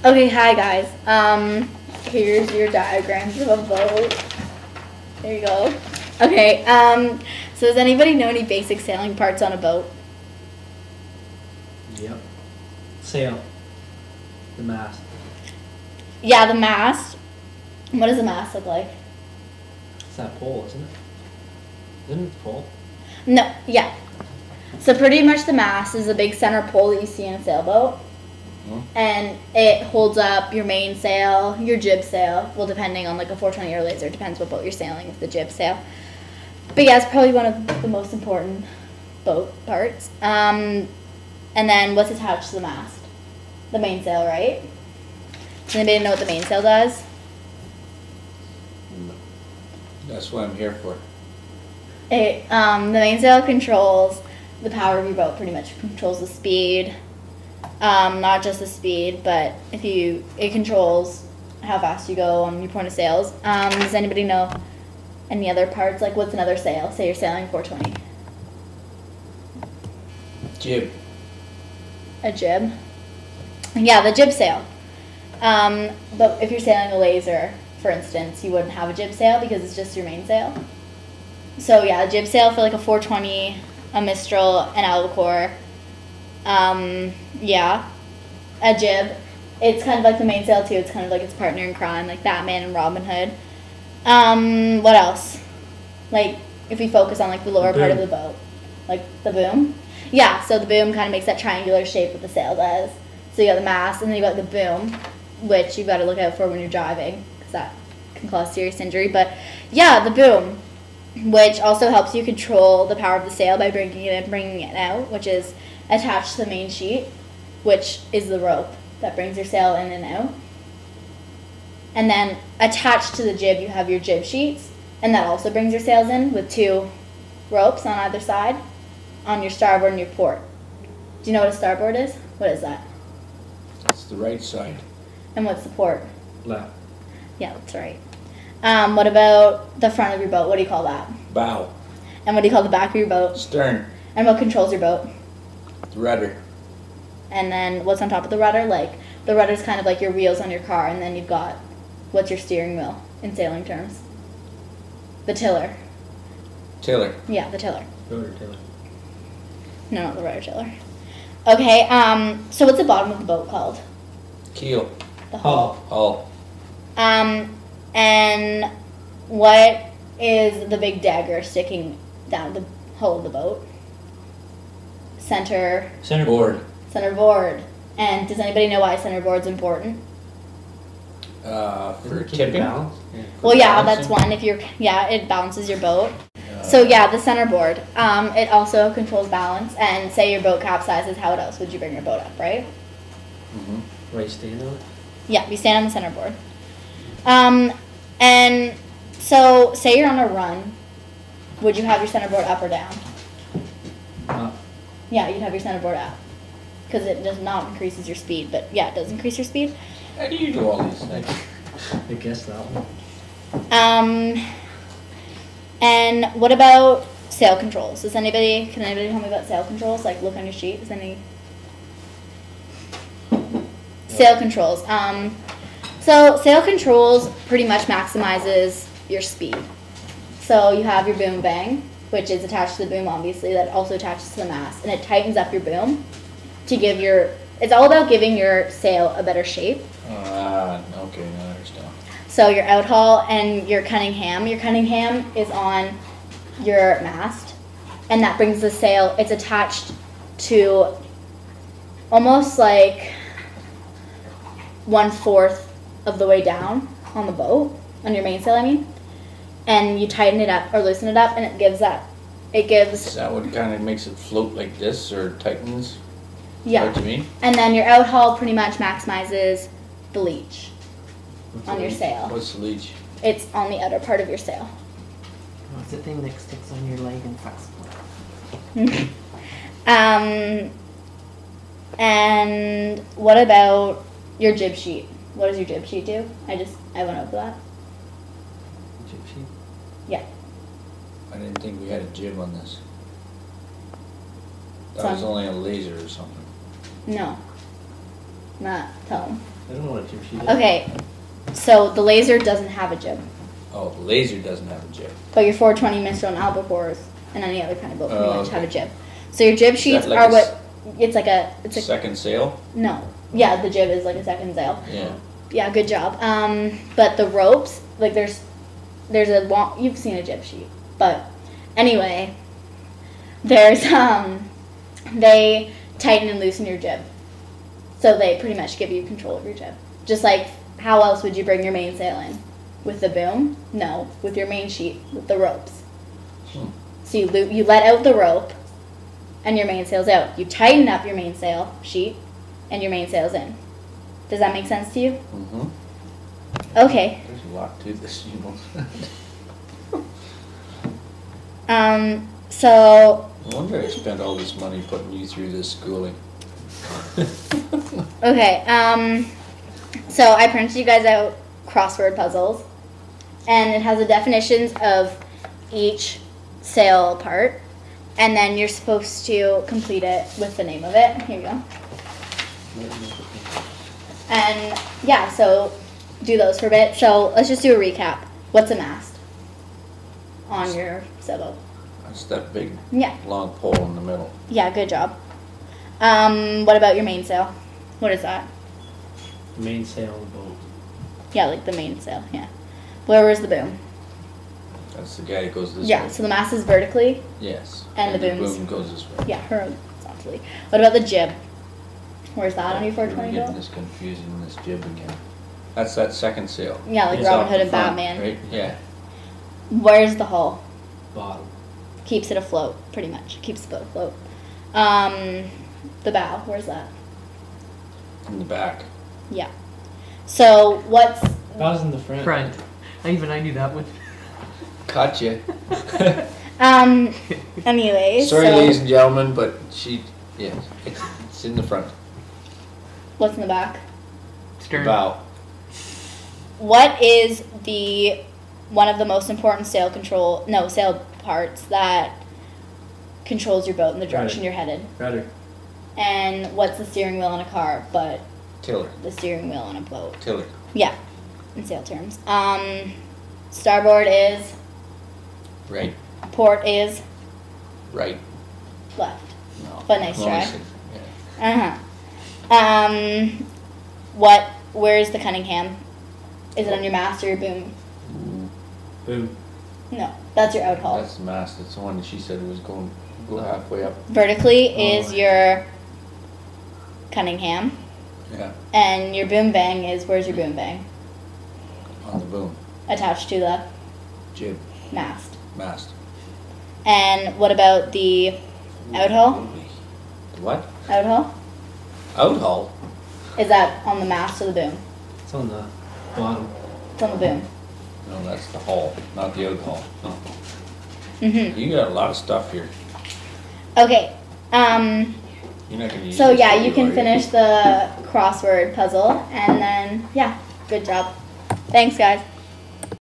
Okay, hi guys. Here's your diagrams of a boat. There you go. Okay, so does anybody know any basic sailing parts on a boat? Yep. Sail. The mast. Yeah, the mast. What does the mast look like? It's that pole, isn't it? Isn't it the pole? No, yeah. So pretty much the mast is a big center pole that you see in a sailboat. And it holds up your mainsail, your jib sail. Well, depending on like a 420 or laser, depends what boat you're sailing with the jib sail. But yeah, it's probably one of the most important boat parts. And then what's attached to the mast? The mainsail, right? Does anybody know what the mainsail does? That's what I'm here for. The mainsail controls the power of your boat. Pretty much controls the speed. Not just the speed, but it controls how fast you go on your point of sails. Does anybody know any other parts? Like, what's another sail? Say you're sailing 420. Jib. A jib? Yeah, the jib sail. But if you're sailing a laser, for instance, you wouldn't have a jib sail because it's just your mainsail. So yeah, a jib sail for like a 420, a Mistral, an albacore. Yeah, a jib. It's kind of like the mainsail too. It's kind of like its partner in crime, like Batman and Robin Hood. What else? Like, if we focus on like the lower part of the boat, like the boom. Yeah, so the boom kind of makes that triangular shape that the sail does. So you got the mast, and then you got the boom, which you've got to look out for when you're driving, because that can cause serious injury. But yeah, the boom, which also helps you control the power of the sail by bringing it in, bringing it out, which is attached to the main sheet, which is the rope that brings your sail in and out. And then attached to the jib, you have your jib sheets, and that also brings your sails in with two ropes on either side on your starboard and your port. Do you know what a starboard is? What is that? That's the right side. And what's the port? Left. Yeah, that's right. What about the front of your boat? What do you call that? Bow. And what do you call the back of your boat? Stern. And what controls your boat? The rudder. And then what's on top of the rudder? Like, the rudder's kind of like your wheels on your car, and then you've got, what's your steering wheel in sailing terms? The tiller. Tiller. Yeah, the tiller. Rotor tiller. No, not the rudder tiller. Okay, so what's the bottom of the boat called? Keel. The hull. Hull. And what is the big dagger sticking down the hull of the boat? Center Board. board. And does anybody know why center board's important? For tipping. Balance? Yeah. Well, yeah, balancing? that's one. It balances your boat. So yeah, the center board. It also controls balance. And say your boat capsizes, how else would you bring your boat up, right? Mm-hmm. Right, stand on it? Yeah, you stand on the center board. And so say you're on a run, would you have your center board up or down? Up. Yeah, you'd have your center board up because it does not increases your speed, but yeah, it does increase your speed. How do you do all these things? I guess that one. And what about sail controls? Can anybody tell me about sail controls? Like, look on your sheet. Sail controls. So sail controls pretty much maximizes your speed. So you have your boom bang, which is attached to the boom, obviously. That also attaches to the mast, and it tightens up your boom to give your. It's all about giving your sail a better shape. Okay, now I understand. So your outhaul and your Cunningham. Your Cunningham is on your mast, and that brings the sail. It's attached to almost like 1/4 of the way down on the boat, on your mainsail, I mean. And you tighten it up or loosen it up, and it gives that. Is that what kind of makes it float like this, or tightens? Yeah. What do you mean? And then your outhaul pretty much maximizes the leech What's on the your leech? sail. What's the leech? It's on the outer part of your sail. What's the thing that sticks on your leg and fucks? And what about your jib sheet? What does your jib sheet do? I went over that. Jib sheet? Yeah. I didn't think we had a jib on this. That Some- was only a laser or something. No. Not tell 'em. I don't know what a jib sheet is. Okay, so the laser doesn't have a jib, Oh, the laser doesn't have a jib. but your 420 Mistral and Albacores and any other kind of boat pretty Oh, much okay. have a jib. So your jib sheets like are a what, it's a Second sail? no. Yeah, the jib is like a second sail. Yeah. Yeah, good job. But the ropes, like there's a long, you've seen a jib sheet, but anyway, there's they tighten and loosen your jib, so they pretty much give you control of your jib. Just like how else would you bring your mainsail in? With the boom? No, with your main sheet, with the ropes. So you let out the rope, and your mainsail's out. You tighten up your mainsail sheet, and your mainsail's in. Does that make sense to you? Mm-hmm. Okay. There's a lot to this, you know. So No wonder I spent all this money putting you through this schooling. okay. So I printed you guys out crossword puzzles, and it has the definitions of each sail part, and then you're supposed to complete it with the name of it. Here you go. And yeah, so do those for a bit. So let's just do a recap. What's a mast on your sailboat? That's that big Yeah. long pole in the middle. Yeah, good job. What about your mainsail? What is that? Mainsail of the boat. Yeah, like the mainsail, yeah. Where's the boom? That's the guy that goes this Yeah, way. so the mast is vertically. Yes. And the boom's- boom goes this way. Yeah, horizontally. What about the jib? Where's that on your We're 420 getting boat? this confusing, this jib again. That's that second sail. Yeah, like It's Robin off Hood the and front, Batman. Right? Yeah. Where's the hull? Bottom. Keeps it afloat, pretty much. Keeps the boat afloat. The bow, where's that? In the back. Yeah. So what's Bow's in the front. Front. I knew that one. Caught you. anyways? Sorry, so ladies and gentlemen, but it's in the front. what's in the back? The Stern. bow. What is one of the most important sail parts that controls your boat in the direction you're headed? Rudder. And what's the steering wheel in a car but Tiller. the steering wheel in a boat? Tiller. Yeah, in sail terms. Starboard is, Right. port is Right. left. No. But nice No, try. I said- yeah. Where's the Cunningham? Is it on your mast or your boom? Boom. No, that's your out hull. That's the mast. That's the one that she said was go halfway up. Vertically is Oh. your Cunningham, Yeah. and your boom bang is, where's your boom bang? On the boom. Attached to the Jib. mast. Mast. And what about the out hull? The what? Out hull? Out hull? Is that on the mast or the boom? It's on the bottom. It's on the boom. No, that's the hull, not the out hull. No. Mhm. You got a lot of stuff here. Okay. You're not gonna use So this, yeah, are you can are finish the crossword puzzle, and then yeah, good job. Thanks, guys.